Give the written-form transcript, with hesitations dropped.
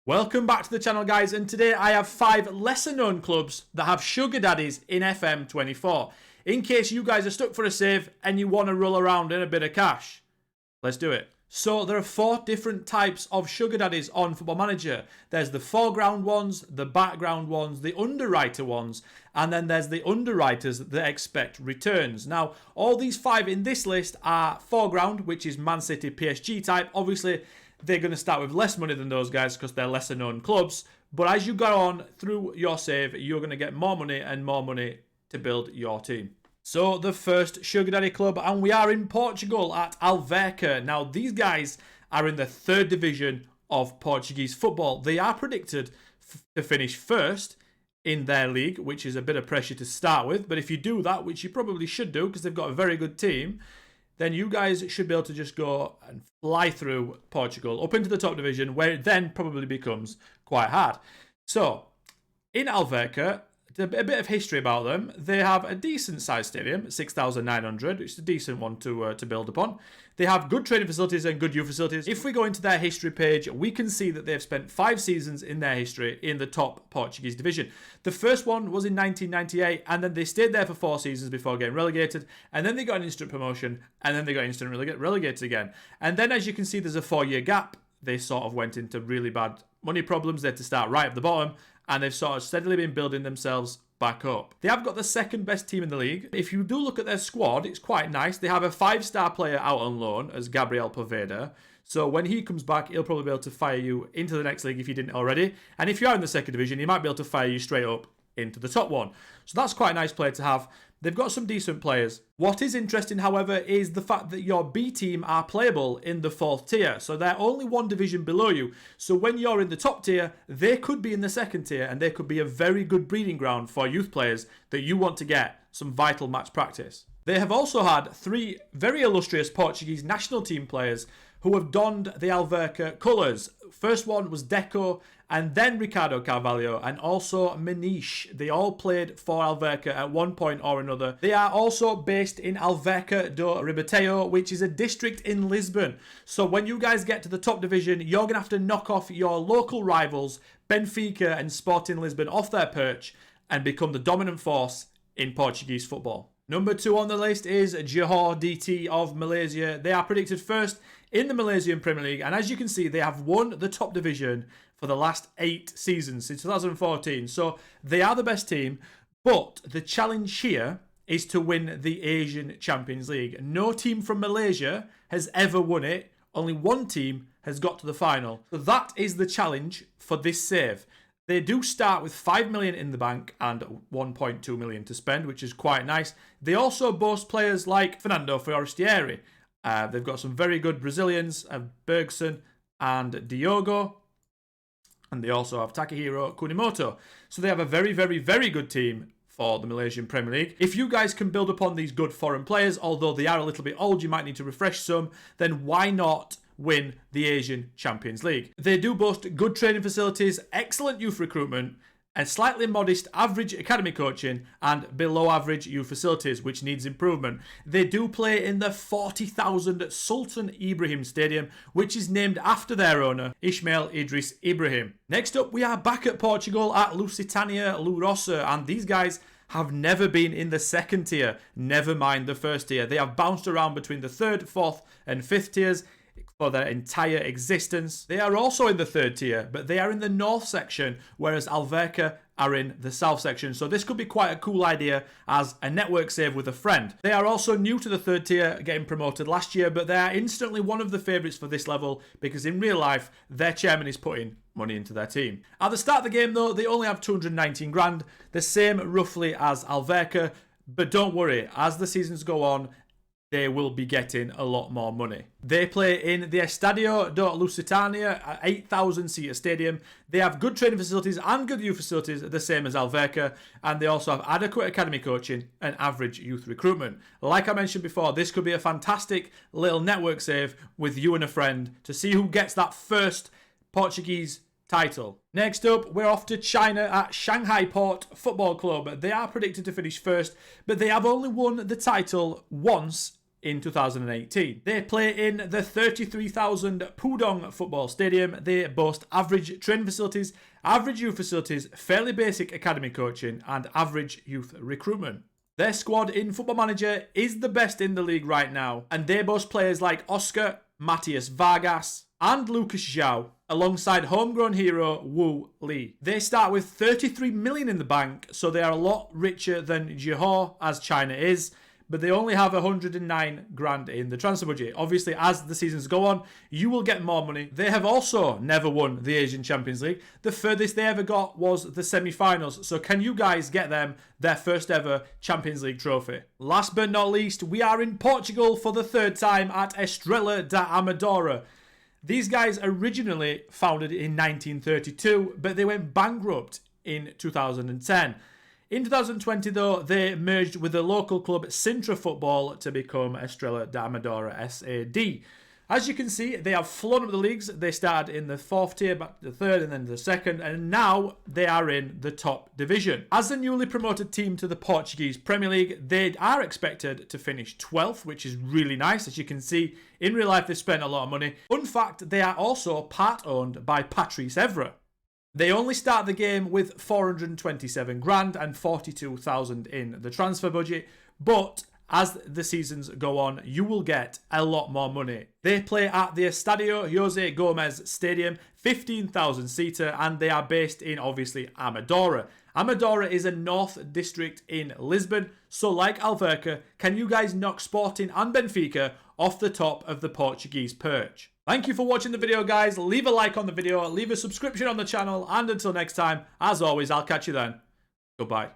Welcome back to the channel, guys, and today I have 5 lesser known clubs that have sugar daddies in FM24. In case you guys are stuck for a save and you want to roll around in a bit of cash. Let's do it. So there are 4 different types of sugar daddies on Football Manager. There's the foreground ones, the background ones, the underwriter ones, and then there's the underwriters that expect returns. Now, all these 5 in this list are foreground, which is Man City, PSG type. Obviously, they're going to start with less money than those guys because they're lesser known clubs. But as you go on through your save, you're going to get more money and more money to build your team. So the first Sugar Daddy club, and we are in Portugal at Alverca. Now these guys are in the 3rd division of Portuguese football. They are predicted to finish first in their league, which is a bit of pressure to start with. But if you do that, which you probably should do because they've got a very good team, then you guys should be able to just go and fly through Portugal up into the top division, where it then probably becomes quite hard. So, in Alverca, a bit of history about them. They have a decent sized stadium, 6,900, which is a decent one to build upon. They have good training facilities and good youth facilities. If we go into their history page, we can see that they've spent 5 seasons in their history in the top Portuguese division. The first one was in 1998, and then they stayed there for 4 seasons before getting relegated, and then they got an instant promotion, and then they got instant relegated again. And then, as you can see, there's a 4-year gap. They sort of went into really bad money problems. They had to start right at the bottom, and they've sort of steadily been building themselves back up. They have got the 2nd best team in the league. If you do look at their squad, it's quite nice. They have a 5-star player out on loan as Gabriel Poveda. So when he comes back, he'll probably be able to fire you into the next league if you didn't already. And if you are in the 2nd division, he might be able to fire you straight up into the top one. So that's quite a nice player to have. They've got some decent players. What is interesting, however, is the fact that your B team are playable in the 4th tier. So they're only 1 division below you. So when you're in the top tier, they could be in the 2nd tier, and they could be a very good breeding ground for youth players that you want to get some vital match practice. They have also had 3 very illustrious Portuguese national team players who have donned the Alverca colours. First one was Deco, and then Ricardo Carvalho, and also Maniche. They all played for Alverca at one point or another. They are also based in Alverca do Ribatejo, which is a district in Lisbon. So when you guys get to the top division, you're going to have to knock off your local rivals, Benfica and Sporting Lisbon, off their perch and become the dominant force in Portuguese football. Number 2 on the list is Johor DT of Malaysia. They are predicted first in the Malaysian Premier League, and as you can see, they have won the top division for the last 8 seasons, since 2014. So they are the best team, but the challenge here is to win the Asian Champions League. No team from Malaysia has ever won it. Only 1 team has got to the final. So that is the challenge for this save. They do start with 5 million in the bank and 1.2 million to spend, which is quite nice. They also boast players like Fernando Forestieri. They've got some very good Brazilians, Bergson and Diogo. And they also have Takahiro Kunimoto. So they have a very, very, very good team for the Malaysian Premier League. If you guys can build upon these good foreign players, although they are a little bit old, you might need to refresh some, then why not win the Asian Champions League? They do boast good training facilities, excellent youth recruitment, and slightly modest average academy coaching and below average youth facilities, which needs improvement. They do play in the 40,000 Sultan Ibrahim Stadium, which is named after their owner, Ismail Idris Ibrahim. Next up, we are back at Portugal at Lusitania Lourosa, and these guys have never been in the 2nd tier, never mind the 1st tier. They have bounced around between the 3rd, 4th and 5th tiers for their entire existence. They are also in the 3rd tier, but they are in the north section, whereas Alverca are in the south section. So this could be quite a cool idea as a network save with a friend. They are also new to the 3rd tier, getting promoted last year, but they are instantly one of the favourites for this level because in real life, their chairman is putting money into their team. At the start of the game though, they only have 219 grand, the same roughly as Alverca, but don't worry, as the seasons go on, they will be getting a lot more money. They play in the Estadio do Lusitania, an 8,000-seater stadium. They have good training facilities and good youth facilities, the same as Alverca, and they also have adequate academy coaching and average youth recruitment. Like I mentioned before, this could be a fantastic little network save with you and a friend to see who gets that first Portuguese title. Next up, we're off to China at Shanghai Port Football Club. They are predicted to finish first, but they have only won the title once in 2018. They play in the 33,000 Pudong Football Stadium. They boast average training facilities, average youth facilities, fairly basic academy coaching, and average youth recruitment. Their squad in Football Manager is the best in the league right now, and they boast players like Oscar, Matias Vargas, and Lucas Zhao, alongside homegrown hero Wu Li. They start with 33 million in the bank, so they are a lot richer than Johor, as China is, but they only have 109 grand in the transfer budget. Obviously, as the seasons go on, you will get more money. They have also never won the Asian Champions League. The furthest they ever got was the semi-finals. So can you guys get them their first ever Champions League trophy? Last but not least, we are in Portugal for the third time at Estrela da Amadora. These guys originally founded in 1932, but they went bankrupt in 2010. In 2020, though, they merged with the local club Sintra Football to become Estrela da Amadora SAD. As you can see, they have flown up the leagues. They started in the 4th tier, back to the 3rd, and then the 2nd, and now they are in the top division. As the newly promoted team to the Portuguese Premier League, they are expected to finish 12th, which is really nice. As you can see, in real life, they spent a lot of money. Fun fact, they are also part-owned by Patrice Evra. They only start the game with 427 grand and 42,000 in the transfer budget, but as the seasons go on, you will get a lot more money. They play at the Estadio Jose Gomez Stadium, 15,000 seater, and they are based in, obviously, Amadora. Amadora is a north district in Lisbon, so like Alverca, can you guys knock Sporting and Benfica off the top of the Portuguese perch? Thank you for watching the video, guys. Leave a like on the video, leave a subscription on the channel, and until next time, as always, I'll catch you then. Goodbye.